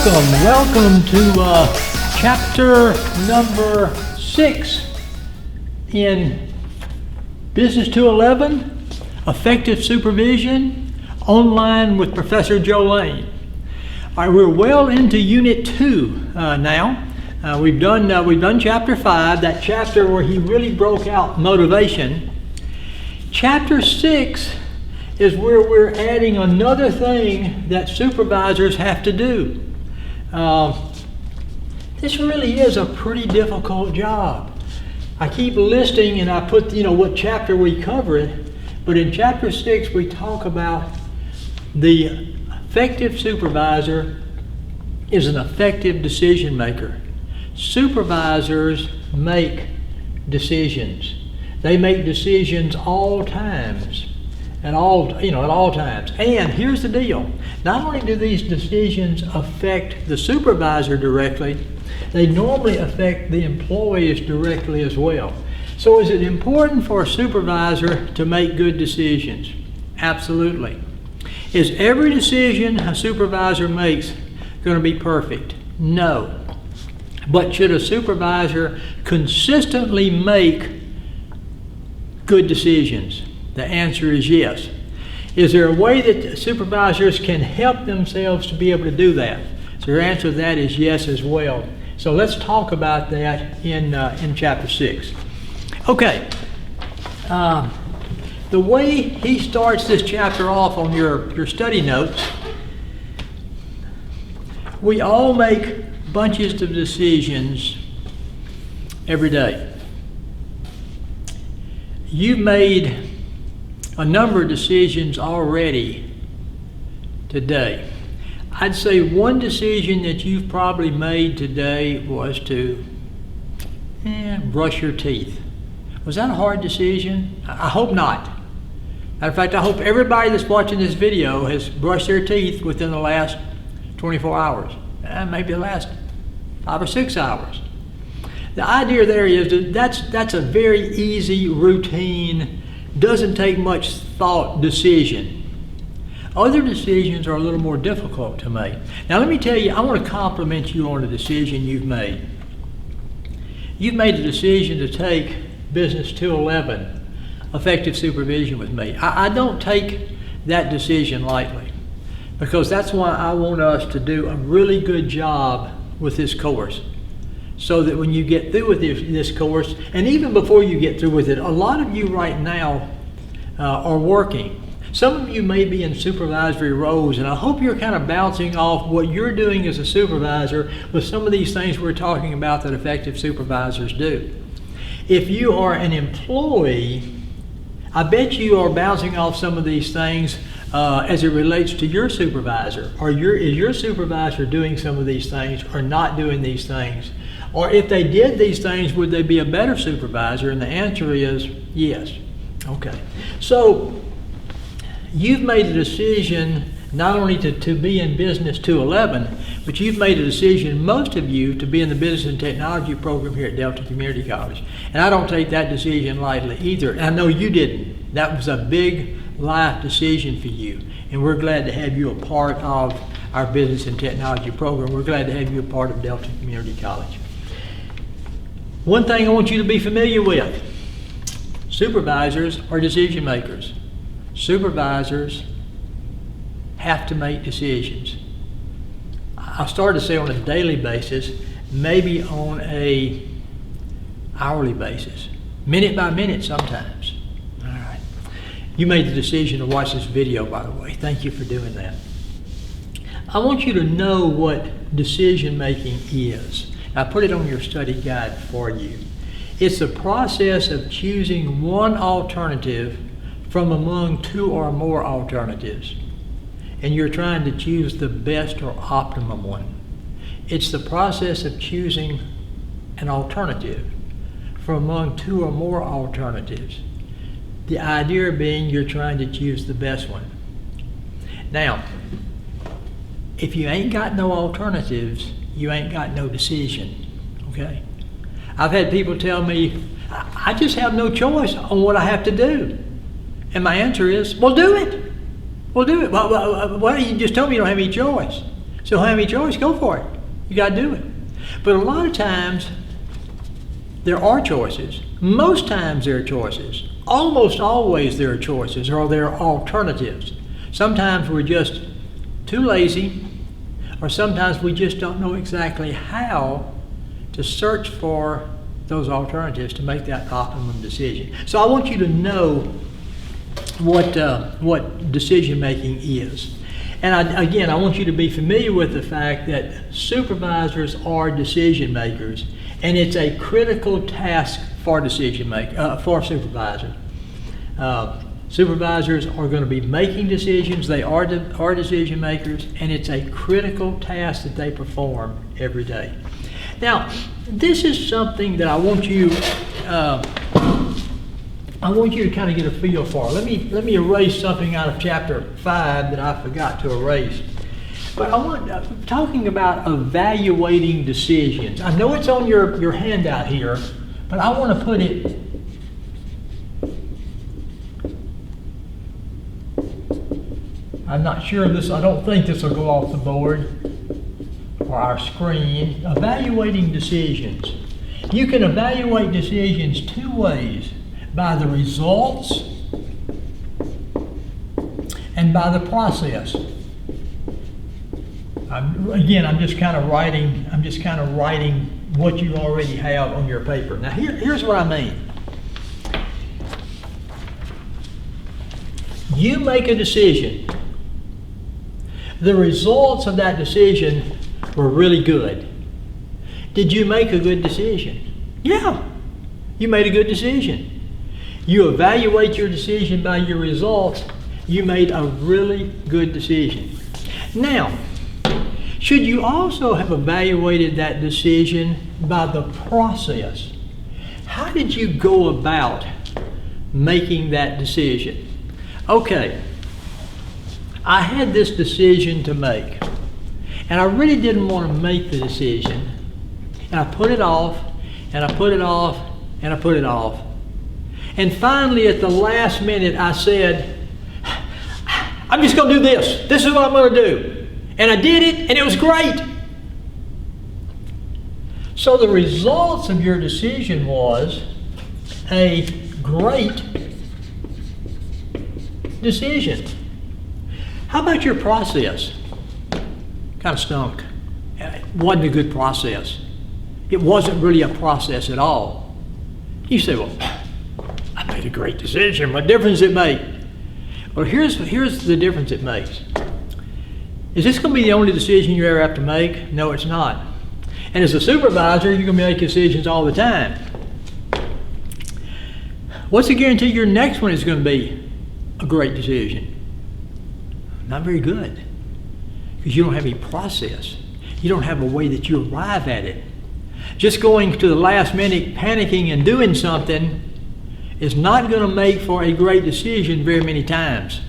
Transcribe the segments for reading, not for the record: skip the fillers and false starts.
Welcome to chapter number 6 in Business 211, Effective Supervision, online with Professor Joe Lane. All right, we're well into Unit 2 now. We've done Chapter 5, that chapter where he really broke out motivation. Chapter 6 is where we're adding another thing that supervisors have to do. This really is a pretty difficult job. I keep listing and I put, what chapter we cover it, but in Chapter 6 we talk about the effective supervisor is an effective decision maker. Supervisors make decisions. They make decisions all times. At all times. And here's the deal. Not only do these decisions affect the supervisor directly, they normally affect the employees directly as well. So is it important for a supervisor to make good decisions? Absolutely. Is every decision a supervisor makes going to be perfect? No. But should a supervisor consistently make good decisions? The answer is yes. Is there a way that supervisors can help themselves to be able to do that? So your answer to that is yes as well. So let's talk about that in Chapter 6. Okay. The way he starts this chapter off on your study notes, we all make bunches of decisions every day. You've made a number of decisions already today. I'd say one decision that you've probably made today was to brush your teeth. Was that a hard decision? I hope not. Matter of fact, I hope everybody that's watching this video has brushed their teeth within the last 24 hours, maybe the last 5 or 6 hours. The idea there is that's a very easy, routine, doesn't take much thought decision. Other decisions are a little more difficult to make. Now let me tell you, I want to compliment you on a decision you've made. You've made the decision to take Business 211, Effective Supervision with me. I don't take that decision lightly, because that's why I want us to do a really good job with this course. So that when you get through with this course, and even before you get through with it, a lot of you right now are working. Some of you may be in supervisory roles, and I hope you're kind of bouncing off what you're doing as a supervisor with some of these things we're talking about that effective supervisors do. If you are an employee, I bet you are bouncing off some of these things as it relates to your supervisor. Is your supervisor doing some of these things or not doing these things? Or if they did these things, would they be a better supervisor? And the answer is yes. Okay. So you've made a decision not only to be in Business 211, but you've made a decision, most of you, to be in the Business and Technology program here at Delta Community College. And I don't take that decision lightly either. And I know you didn't. That was a big life decision for you. And we're glad to have you a part of our Business and Technology program. We're glad to have you a part of Delta Community College. One thing I want you to be familiar with: supervisors are decision makers. Supervisors have to make decisions. I started to say on a daily basis, maybe on a hourly basis, minute by minute sometimes. All right. You made the decision to watch this video, by the way. Thank you for doing that. I want you to know what decision making is. I put it on your study guide for you. It's the process of choosing one alternative from among 2 or more alternatives. And you're trying to choose the best or optimum one. It's the process of choosing an alternative from among 2 or more alternatives. The idea being you're trying to choose the best one. Now, if you ain't got no alternatives, you ain't got no decision, okay? I've had people tell me, I just have no choice on what I have to do. And my answer is, well, do it. Well, do it. Well, you just told me you don't have any choice. So have any choice? Go for it. You got to do it. But a lot of times, there are choices. Most times there are choices. Almost always there are choices, or there are alternatives. Sometimes we're just too lazy, or sometimes we just don't know exactly how to search for those alternatives to make that optimum decision. So I want you to know what decision making is. And I want you to be familiar with the fact that supervisors are decision makers, and it's a critical task for for supervisors. Supervisors are going to be making decisions. They are decision makers, and it's a critical task that they perform every day. Now, this is something that I want you to kind of get a feel for. Let me erase something out of chapter 5 that I forgot to erase. But talking about evaluating decisions. I know it's on your handout here, but I want to put it. I'm not sure this. I don't think this will go off the board or our screen. Evaluating decisions. You can evaluate decisions two ways: by the results and by the process. I'm just kind of writing what you already have on your paper. Now here's what I mean. You make a decision. The results of that decision were really good. Did you make a good decision? Yeah, you made a good decision. You evaluate your decision by your results. You made a really good decision. Now, should you also have evaluated that decision by the process? How did you go about making that decision? Okay, I had this decision to make, and I really didn't want to make the decision, and I put it off, and I put it off, and I put it off. And finally, at the last minute, I said, I'm just going to do this. This is what I'm going to do. And I did it, and it was great. So the results of your decision was a great decision. How about your process? Kind of stunk. It wasn't a good process. It wasn't really a process at all. You say, well, I made a great decision. What difference does it make? Well, here's the difference it makes. Is this going to be the only decision you ever have to make? No, it's not. And as a supervisor, you're going to make decisions all the time. What's the guarantee your next one is going to be a great decision? Not very good. Because you don't have any process. You don't have a way that you arrive at it. Just going to the last minute, panicking and doing something is not going to make for a great decision very many times.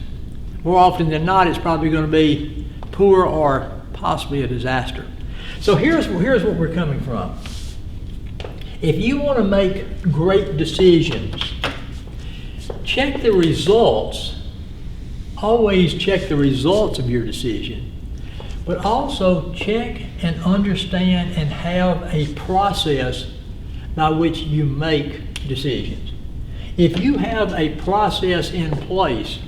More often than not, it's probably going to be poor or possibly a disaster. So here's what we're coming from. If you want to make great decisions, check the results. Always check the results of your decision, but also check and understand and have a process by which you make decisions. If you have a process in place,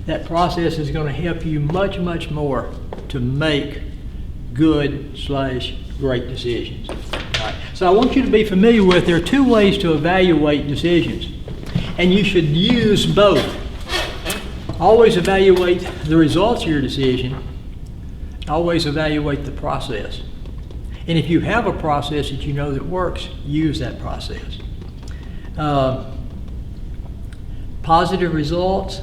that process is going to help you much, much more to make good/great decisions. All right. So I want you to be familiar with there are two ways to evaluate decisions, and you should use both. Always evaluate the results of your decision. Always evaluate the process. And if you have a process that you know that works, use that process. Positive results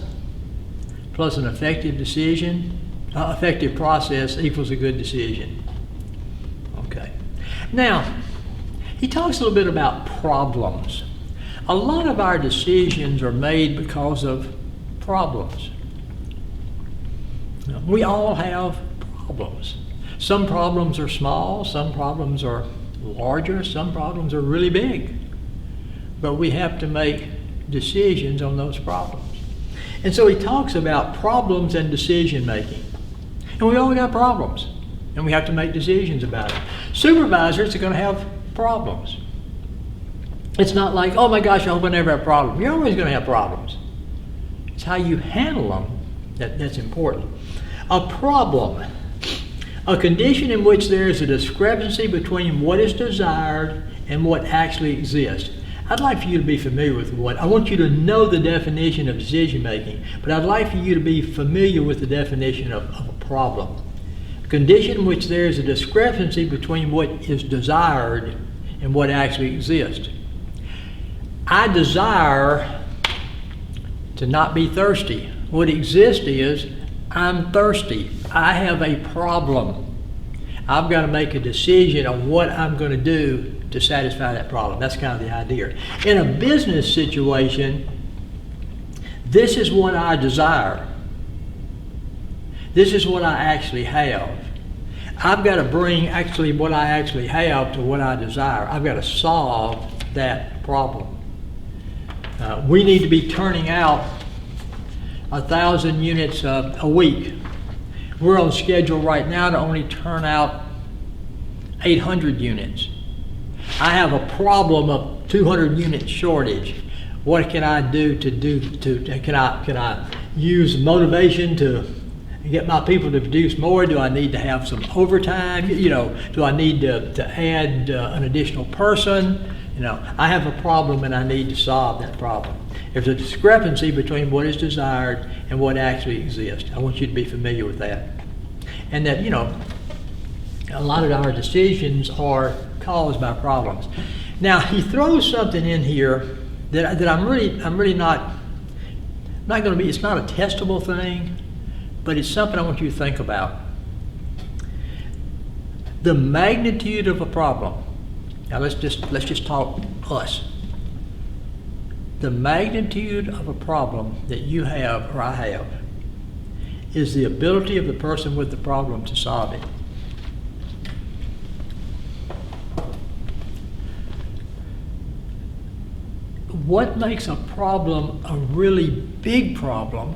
plus an effective decision, effective process equals a good decision. Okay. Now, he talks a little bit about problems. A lot of our decisions are made because of problems. We all have problems. Some problems are small, some problems are larger, some problems are really big. But we have to make decisions on those problems. And so he talks about problems and decision making. And we all got problems. and we have to make decisions about it. Supervisors are going to have problems. It's not like, oh my gosh, I hope I never have problems. You're always going to have problems. It's how you handle them that's important. A problem, a condition in which there is a discrepancy between what is desired and what actually exists. I'd like for you to be familiar with I want you to know the definition of decision making, but I'd like for you to be familiar with the definition of a problem. A condition in which there is a discrepancy between what is desired and what actually exists. I desire to not be thirsty. What exists is I'm thirsty. I have a problem. I've got to make a decision on what I'm going to do to satisfy that problem. That's kind of the idea. In a business situation, this is what I desire. This is what I actually have. I've got to bring actually what I actually have to what I desire. I've got to solve that problem. We need to be turning out 1,000 units a week. We're on schedule right now to only turn out 800 units. I have a problem of 200 unit shortage. What can I do can I use motivation to get my people to produce more? Do I need to have some overtime? Do I need to add an additional person? I have a problem and I need to solve that problem. There's a discrepancy between what is desired and what actually exists. I want you to be familiar with that. And that, a lot of our decisions are caused by problems. Now, he throws something in here that I'm really not going to be, it's not a testable thing, but it's something I want you to think about. The magnitude of a problem. Now let's just talk us. The magnitude of a problem that you have or I have is the ability of the person with the problem to solve it. What makes a problem a really big problem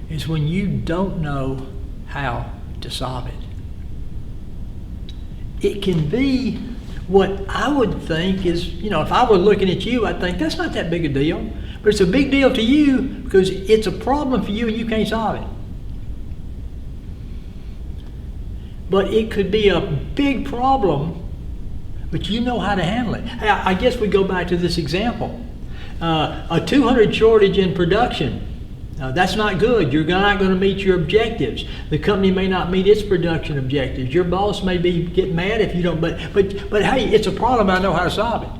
is when you don't know how to solve it. It can be what I would think is, if I were looking at you, I'd think that's not that big a deal. But it's a big deal to you because it's a problem for you and you can't solve it. But it could be a big problem, but you know how to handle it. I guess we go back to this example. A 200 shortage in production. That's not good. You're not going to meet your objectives. The company may not meet its production objectives. Your boss may get mad if you don't. But hey, it's a problem. I know how to solve it.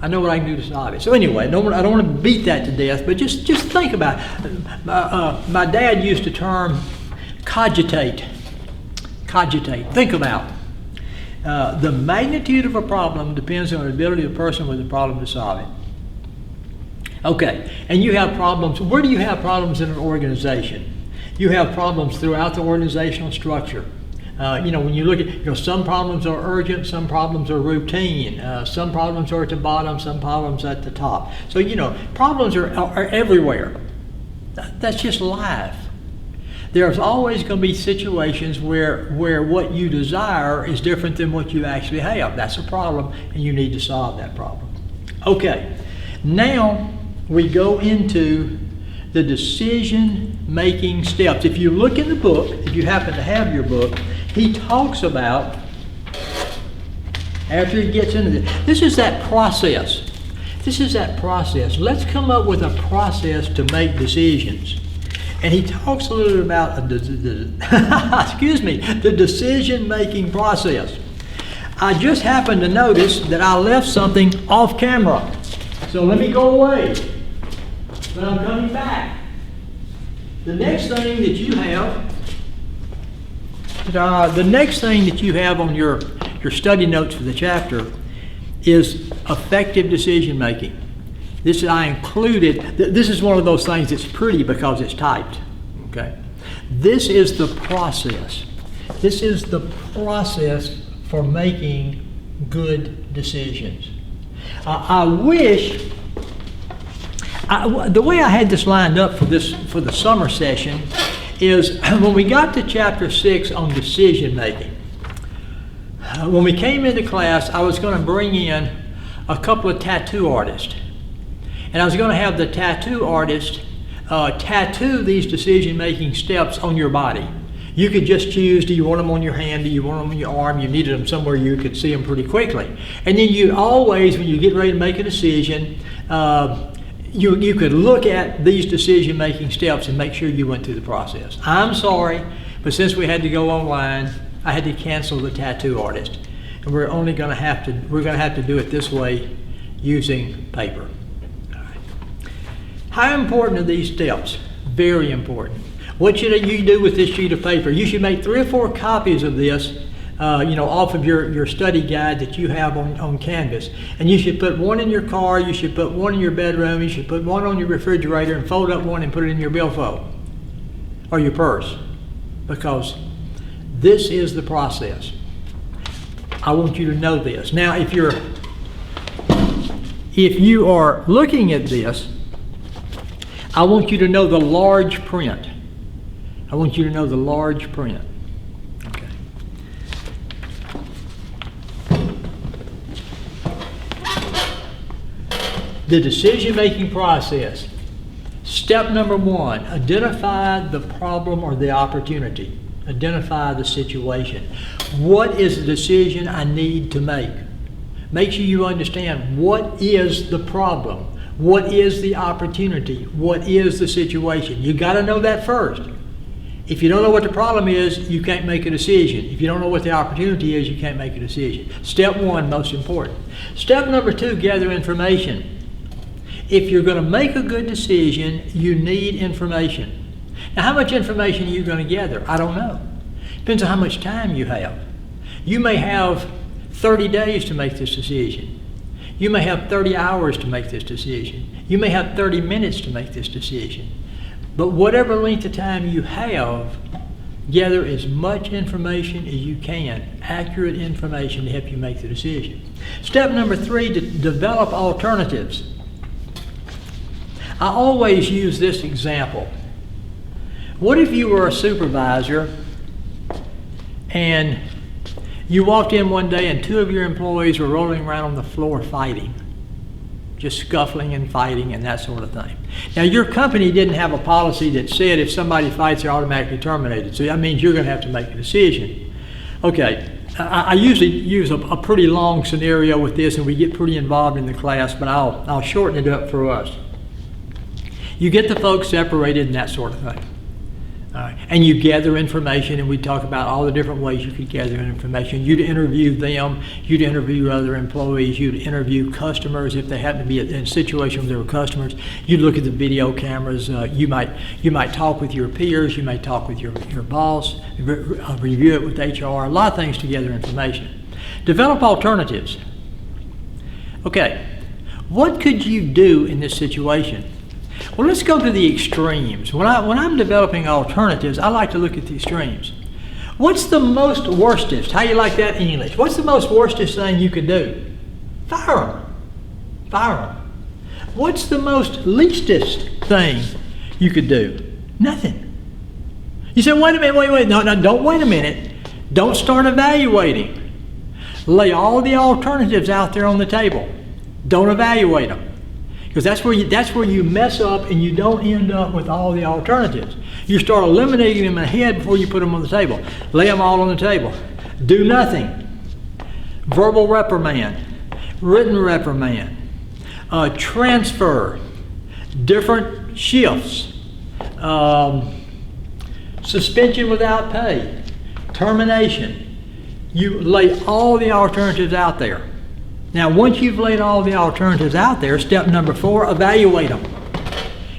I know what I can do to solve it. So anyway, I don't want to beat that to death. But just think about it. My dad used the term cogitate. Cogitate. Think about it. The magnitude of a problem depends on the ability of the person with the problem to solve it. Okay, and you have problems. Where do you have problems in an organization? You have problems throughout the organizational structure. When you look at, some problems are urgent, some problems are routine, some problems are at the bottom, some problems at the top. So, problems are everywhere. That's just life. There's always going to be situations where what you desire is different than what you actually have. That's a problem, and you need to solve that problem. Okay, now we go into the decision-making steps. If you look in the book, if you happen to have your book, he talks about, after he gets into this is that process. This is that process. Let's come up with a process to make decisions. And he talks a little bit about the decision-making process. I just happened to notice that I left something off camera. So let me go away. But I'm coming back. The next thing that you have on your study notes for the chapter is effective decision making. I included. This is one of those things that's pretty because it's typed. Okay. This is the process. This is the process for making good decisions. I wish. The way I had this lined up for the summer session is when we got to chapter 6 on decision making. When we came into class, I was going to bring in a couple of tattoo artists. And I was going to have the tattoo artist tattoo these decision-making steps on your body. You could just choose, do you want them on your hand, do you want them on your arm, you needed them somewhere you could see them pretty quickly. And then you always, when you get ready to make a decision, you could look at these decision-making steps and make sure you went through the process. I'm sorry, but since we had to go online, I had to cancel the tattoo artist. And we're going to have to do it this way using paper. How important are these steps? Very important. What should you do with this sheet of paper? You should make 3 or 4 copies of this, off of your study guide that you have on Canvas. And you should put one in your car, you should put one in your bedroom, you should put one on your refrigerator and fold up one and put it in your billfold or your purse. Because this is the process. I want you to know this. Now, if you are looking at this, I want you to know the large print. I want you to know the large print. Okay. The decision-making process. Step number 1, identify the problem or the opportunity. Identify the situation. What is the decision I need to make? Make sure you understand what is the problem. What is the opportunity? What is the situation? You got to know that first. If you don't know what the problem is, you can't make a decision. If you don't know what the opportunity is, you can't make a decision. Step 1, most important. Step number 2, gather information. If you're going to make a good decision, you need information. Now, how much information are you going to gather? I don't know. Depends on how much time you have. You may have 30 days to make this decision. You may have 30 hours to make this decision. You may have 30 minutes to make this decision. But whatever length of time you have, gather as much information as you can, accurate information to help you make the decision. Step number 3, to develop alternatives. I always use this example. What if you were a supervisor and you walked in one day and 2 of your employees were rolling around on the floor fighting, just scuffling and fighting and that sort of thing. Now, your company didn't have a policy that said if somebody fights, they're automatically terminated. So that means you're going to have to make a decision. Okay, I usually use a pretty long scenario with this, and we get pretty involved in the class, but I'll shorten it up for us. You get the folks separated and that sort of thing. And you gather information, and we talk about all the different ways you could gather information. You'd interview them, you'd interview other employees, you'd interview customers if they happen to be in a situation where there were customers. You'd look at the video cameras. You might talk with your peers. You might talk with your boss, review it with HR. A lot of things to gather information. Develop alternatives. Okay, what could you do in this situation? Well, let's go to the extremes. When I'm developing alternatives, I like to look at the extremes. What's the most worstest? How you like that in English? What's the most worstest thing you could do? Fire them. Fire them. What's the most leastest thing you could do? Nothing. You say, wait a minute, wait. No, don't wait a minute. Don't start evaluating. Lay all the alternatives out there on the table. Don't evaluate them. Because that's where you mess up and you don't end up with all the alternatives. You start eliminating them ahead before you put them on the table. Lay them all on the table. Do nothing. Verbal reprimand, written reprimand, transfer, different shifts, suspension without pay, termination. You lay all the alternatives out there. Now, once you've laid all the alternatives out there, step number 4, evaluate them.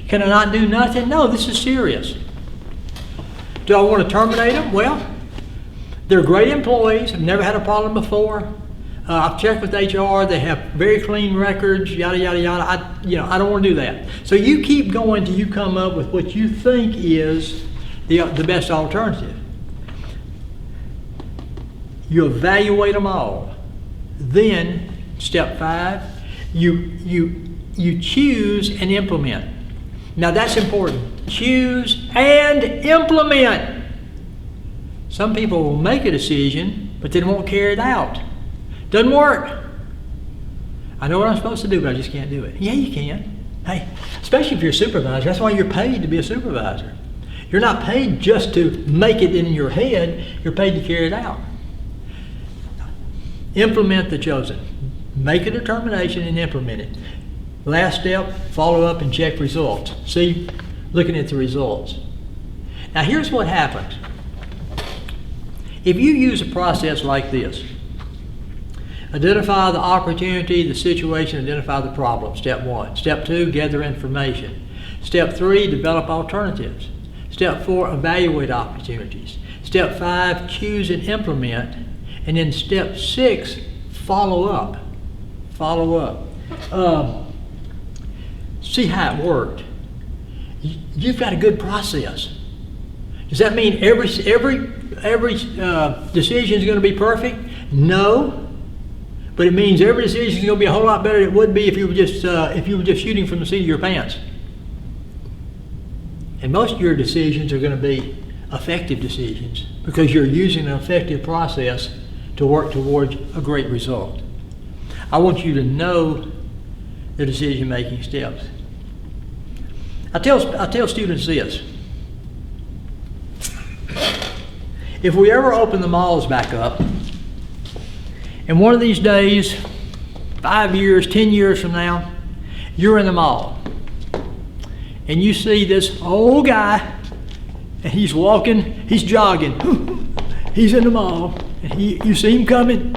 Can I not do nothing? No, this is serious. Do I want to terminate them? Well, they're great employees. I've never had a problem before. I've checked with HR. They have very clean records, yada, yada, yada. I don't want to do that. So you keep going till you come up with what you think is the best alternative. You evaluate them all. Then, step 5, you choose and implement. Now that's important. Choose and implement. Some people will make a decision, but then won't carry it out. Doesn't work. I know what I'm supposed to do, but I just can't do it. Yeah, you can. Hey, especially if you're a supervisor. That's why you're paid to be a supervisor. You're not paid just to make it in your head. You're paid to carry it out. Implement the chosen. Make a determination and implement it. Last step, follow up and check results. See, looking at the results. Now here's what happens. If you use a process like this, identify the opportunity, the situation, identify the problem, step 1. Step 2, gather information. Step 3, develop alternatives. Step 4, evaluate opportunities. Step 5, choose and implement. And then step 6, follow up. Follow up. See how it worked. You've got a good process. Does that mean every decision is going to be perfect? No. But it means every decision is going to be a whole lot better than it would be if you were just shooting from the seat of your pants. And most of your decisions are going to be effective decisions because you're using an effective process to work towards a great result. I want you to know the decision-making steps. I tell students this. If we ever open the malls back up, and one of these days, 5 years, 10 years from now, you're in the mall, and you see this old guy, and he's walking, he's jogging, he's in the mall, and you see him coming,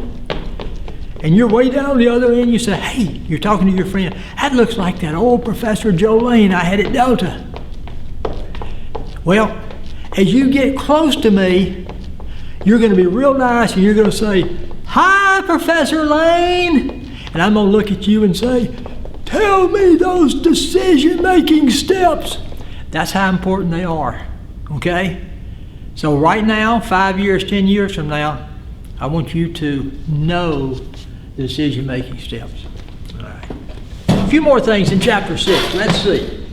and you're way down the other end, you say, hey, you're talking to your friend, that looks like that old Professor Joe Lane I had at Delta. Well, as you get close to me, you're going to be real nice and you're going to say, hi, Professor Lane. And I'm going to look at you and say, tell me those decision-making steps. That's how important they are, okay? So right now, 5 years, 10 years from now, I want you to know the decision-making steps. All right. A few more things in chapter 6. Let's see.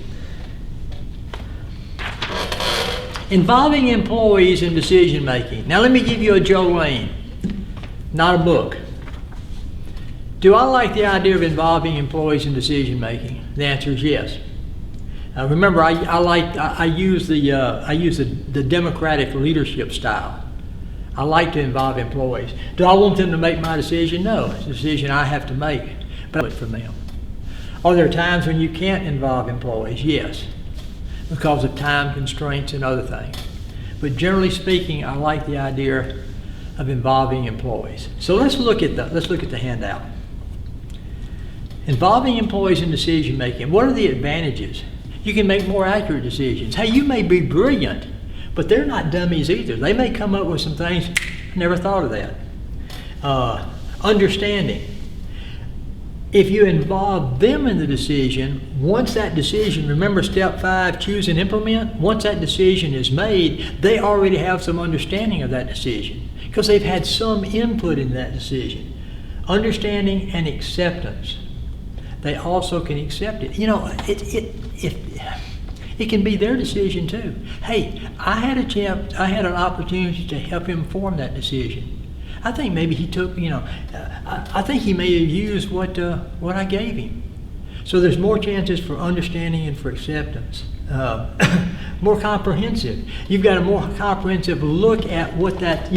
Involving employees in decision-making. Now let me give you a Joe Lane, not a book. Do I like the idea of involving employees in decision-making? The answer is yes. Remember, I use the democratic leadership style. I like to involve employees. Do I want them to make my decision? No, it's a decision I have to make, but I do it for them. Are there times when you can't involve employees? Yes, because of time constraints and other things. But generally speaking, I like the idea of involving employees. So let's look at the handout. Involving employees in decision making. What are the advantages? You can make more accurate decisions. Hey, you may be brilliant, but they're not dummies either. They may come up with some things, I never thought of that. Understanding. If you involve them in the decision, once that decision, remember step 5, choose and implement, once that decision is made, they already have some understanding of that decision because they've had some input in that decision. Understanding and acceptance. They also can accept it. You know, it can be their decision too. Hey, I had an opportunity to help him form that decision. I think maybe he took, I think he may have used what I gave him. So there's more chances for understanding and for acceptance. More comprehensive. You've got a more comprehensive look at what that,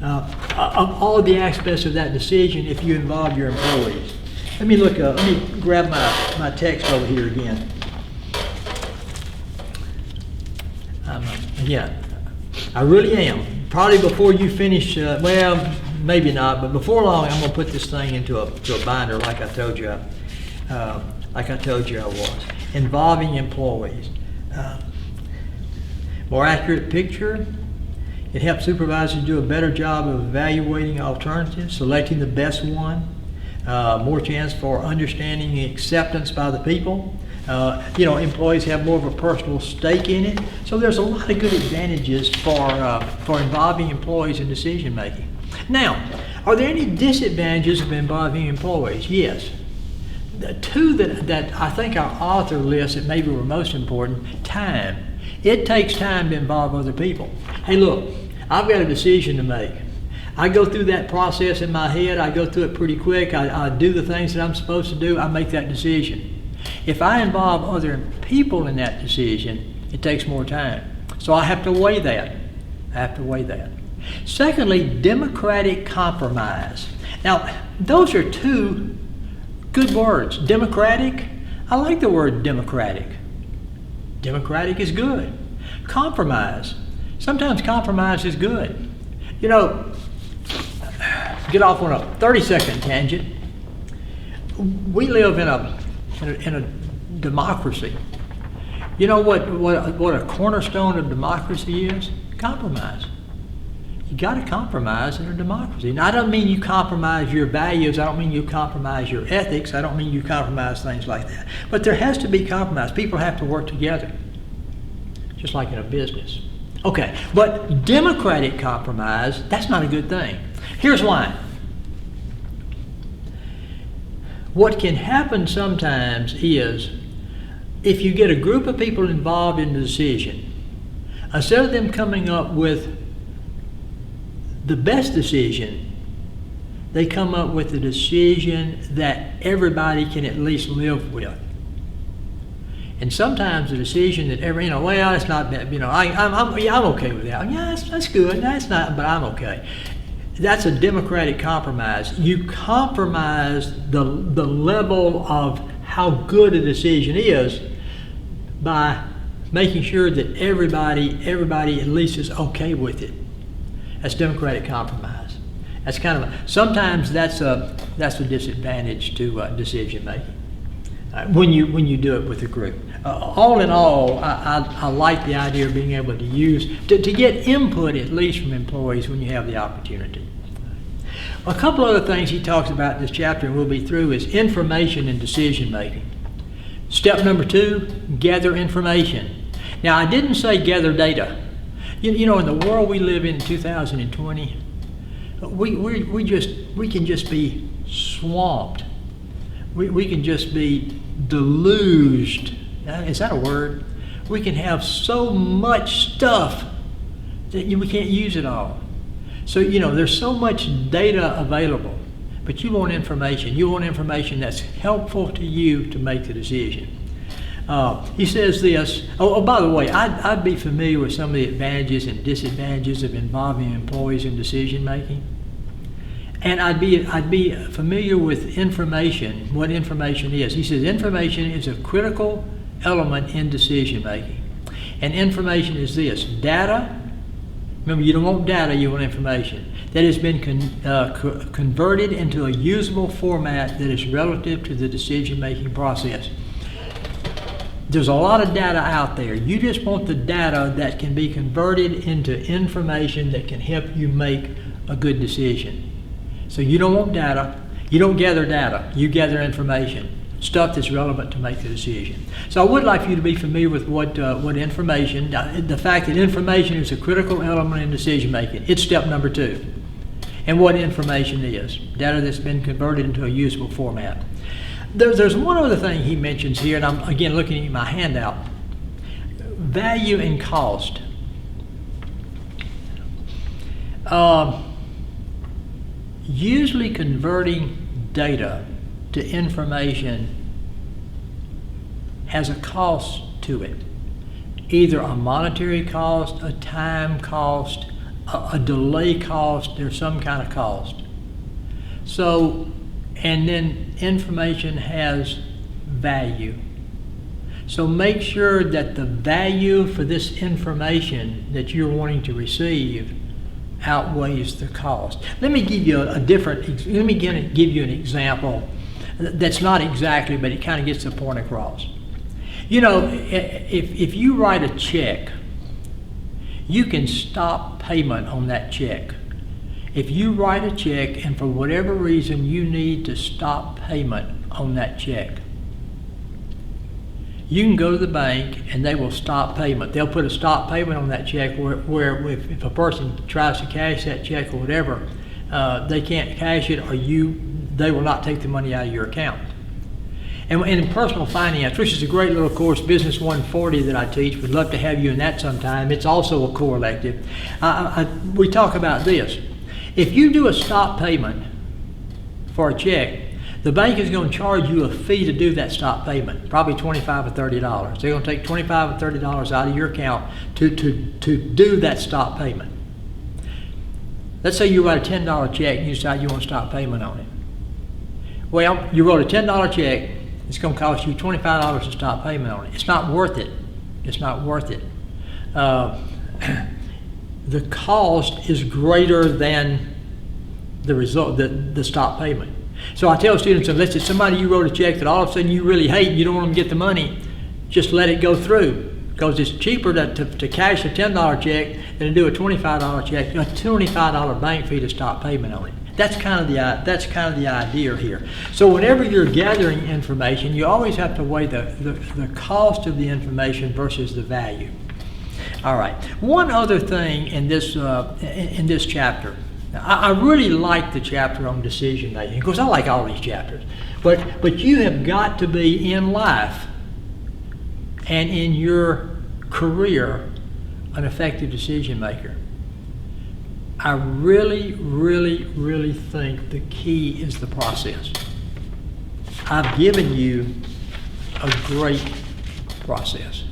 of all the aspects of that decision if you involve your employees. Let me grab my text over here again. I really am. Probably before you finish, well, maybe not, but before long, I'm going to put this thing into a binder, like I told you I was. Involving employees. More accurate picture. It helps supervisors do a better job of evaluating alternatives, selecting the best one. More chance for understanding and acceptance by the people. Employees have more of a personal stake in it. So there's a lot of good advantages for involving employees in decision making. Now, are there any disadvantages of involving employees? Yes. The two that I think our author lists that maybe were most important, time. It takes time to involve other people. Hey, look, I've got a decision to make. I go through that process in my head. I go through it pretty quick. I do the things that I'm supposed to do. I make that decision. If I involve other people in that decision, it takes more time. So I have to weigh that. Secondly, democratic compromise. Now, those are two good words. Democratic, I like the word democratic. Democratic is good. Compromise, sometimes compromise is good. You know, get off on a 30-second tangent. We live in a democracy. You know what a cornerstone of democracy is? Compromise. You got to compromise in a democracy. Now, I don't mean you compromise your values. I don't mean you compromise your ethics. I don't mean you compromise things like that. But there has to be compromise. People have to work together, just like in a business. Okay, but democratic compromise, that's not a good thing. Here's why. What can happen sometimes is, if you get a group of people involved in the decision, instead of them coming up with the best decision, they come up with a decision that everybody can at least live with. And sometimes the decision that well, it's not bad, I'm okay with that. Yeah, that's good. That's not, but I'm okay. That's a democratic compromise. You compromise the level of how good a decision is by making sure that everybody at least is okay with it. That's democratic compromise. That's sometimes that's a disadvantage to decision making when you do it with a group. All in all, I like the idea of being able to use to get input at least from employees when you have the opportunity. A couple other things he talks about in this chapter, and we'll be through, is information and decision making. Step number 2, gather information. Now, I didn't say gather data. You know, in the world we live in 2020, we can just be swamped. We can just be deluged. Is that a word? We can have so much stuff that we can't use it all. So, there's so much data available, but you want information. You want information that's helpful to you to make the decision. He says this, by the way, I'd be familiar with some of the advantages and disadvantages of involving employees in decision making. And I'd be familiar with information, what information is. He says information is a critical element in decision making. And information is this: data. Remember, you don't want data, you want information that has been converted into a usable format that is relative to the decision making process. There's a lot of data out there. You just want the data that can be converted into information that can help you make a good decision. So you don't want data. You don't gather data. You gather information, stuff that's relevant to make the decision. So I would like you to be familiar with what information, the fact that information is a critical element in decision making. It's step number 2. And what information is. Data that's been converted into a usable format. There's one other thing he mentions here, and I'm again looking at my handout. Value and cost. Usually converting data to information has a cost to it. Either a monetary cost, a time cost, a delay cost, there's some kind of cost. So, and then information has value. So make sure that the value for this information that you're wanting to receive outweighs the cost. Let me give you an example that's not exactly, but it kind of gets the point across. If you write a check, you can stop payment on that check. If you write a check and for whatever reason you need to stop payment on that check, you can go to the bank and they will stop payment. They'll put a stop payment on that check where if a person tries to cash that check or whatever, they can't cash it, or they will not take the money out of your account. And in personal finance, which is a great little course, Business 140 that I teach, would love to have you in that sometime. It's also a core elective. We talk about this. If you do a stop payment for a check, the bank is going to charge you a fee to do that stop payment, probably $25 or $30. They're going to take $25 or $30 out of your account to do that stop payment. Let's say you write a $10 check and you decide you want to stop payment on it. Well, you wrote a $10 check, it's going to cost you $25 to stop payment on it. It's not worth it. It's not worth it. The cost is greater than the result, the stop payment. So I tell students, unless it's somebody you wrote a check that all of a sudden you really hate and you don't want them to get the money, just let it go through. Because it's cheaper to cash a $10 check than to do a $25 check, a $25 bank fee to stop payment on it. That's kind of the idea here. So whenever you're gathering information, you always have to weigh the cost of the information versus the value. All right. One other thing in this chapter. I really like the chapter on decision making. Of course, I like all these chapters. But you have got to be in life and in your career an effective decision maker. I really, really, really think the key is the process. I've given you a great process.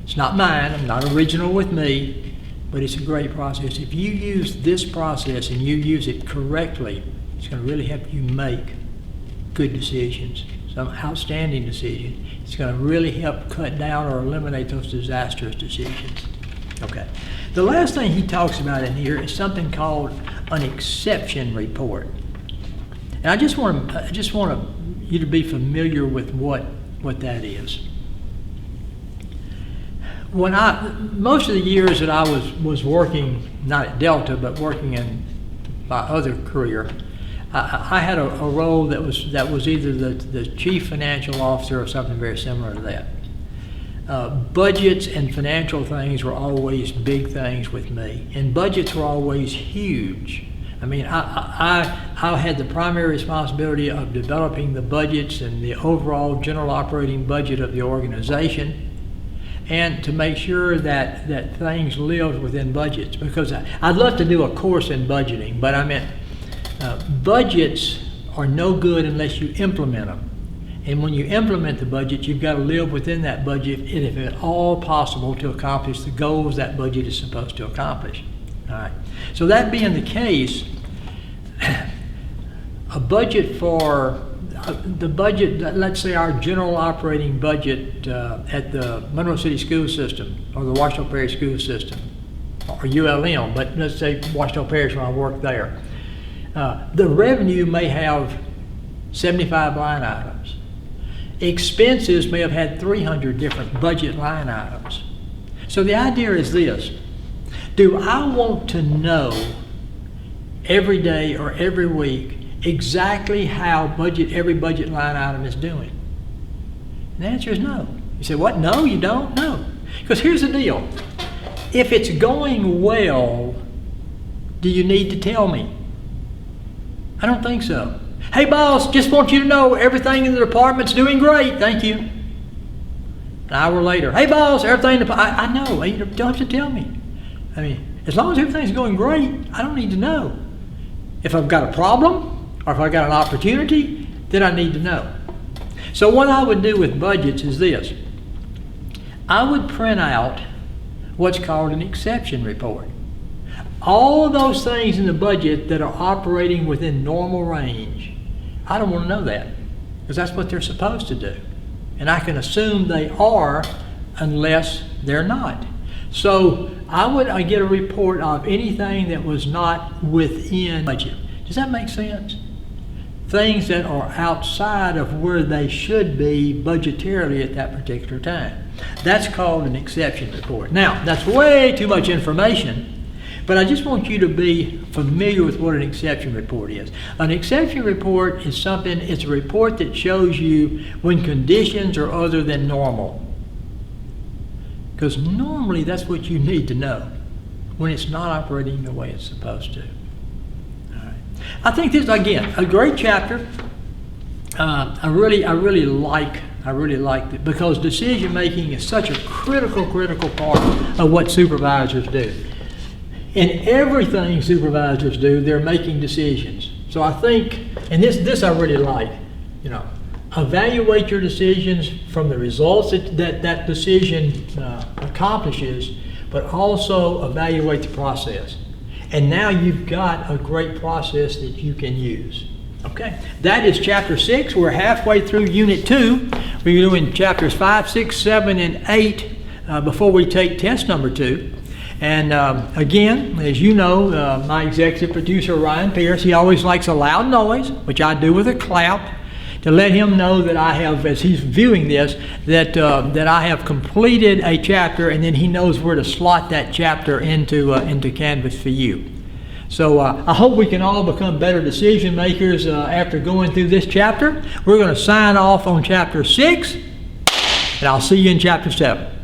It's not mine, I'm not original with me, but it's a great process. If you use this process and you use it correctly, it's going to really help you make good decisions, some outstanding decisions. It's going to really help cut down or eliminate those disastrous decisions. Okay. The last thing he talks about in here is something called an exception report. And I just want you to be familiar with what that is. Most of the years that I was working, not at Delta, but working in my other career, I had a role that was either the chief financial officer or something very similar to that. Budgets and financial things were always big things with me, and budgets were always huge. I mean, I had the primary responsibility of developing the budgets and the overall general operating budget of the organization, and to make sure that things lived within budgets. Because I'd love to do a course in budgeting, but I meant budgets are no good unless you implement them. And when you implement the budget, you've got to live within that budget, and if at all possible, to accomplish the goals that budget is supposed to accomplish. All right. So that being the case, a budget for the budget, let's say our general operating budget at the Monroe City School System or the Washington Parish School System, or ULM, but let's say Washington Parish when I work there. The revenue may have 75 line items. Expenses may have had 300 different budget line items. So the idea is this: do I want to know every day or every week exactly how every budget line item is doing? And the answer is no. You say, what? No, you don't? No. Because here's the deal. If it's going well, do you need to tell me? I don't think so. Hey boss, just want you to know everything in the department's doing great, thank you. An hour later, hey boss, everything, I know, you don't have to tell me. I mean, as long as everything's going great, I don't need to know. If I've got a problem, or if I've got an opportunity, then I need to know. So what I would do with budgets is this. I would print out what's called an exception report. All of those things in the budget that are operating within normal range, I don't want to know that, because that's what they're supposed to do. And I can assume they are unless they're not. So I get a report of anything that was not within budget. Does that make sense? Things that are outside of where they should be budgetarily at that particular time. That's called an exception report. Now, that's way too much information, but I just want you to be familiar with what an exception report is. An exception report is it's a report that shows you when conditions are other than normal. Because normally that's what you need to know when it's not operating the way it's supposed to. All right. I think this, again, a great chapter. I really like it because decision making is such a critical part of what supervisors do. In everything supervisors do, they're making decisions. So I think, and this I really like, evaluate your decisions from the results that decision accomplishes, but also evaluate the process. And now you've got a great process that you can use. Okay, that is chapter 6. We're halfway through unit 2. We're doing chapters 5, 6, 7, and 8 before we take test number 2. And again, as you know, my executive producer, Ryan Pierce, he always likes a loud noise, which I do with a clap, to let him know that I have, as he's viewing this, that I have completed a chapter, and then he knows where to slot that chapter into Canvas for you. So I hope we can all become better decision makers after going through this chapter. We're going to sign off on chapter 6, and I'll see you in chapter 7.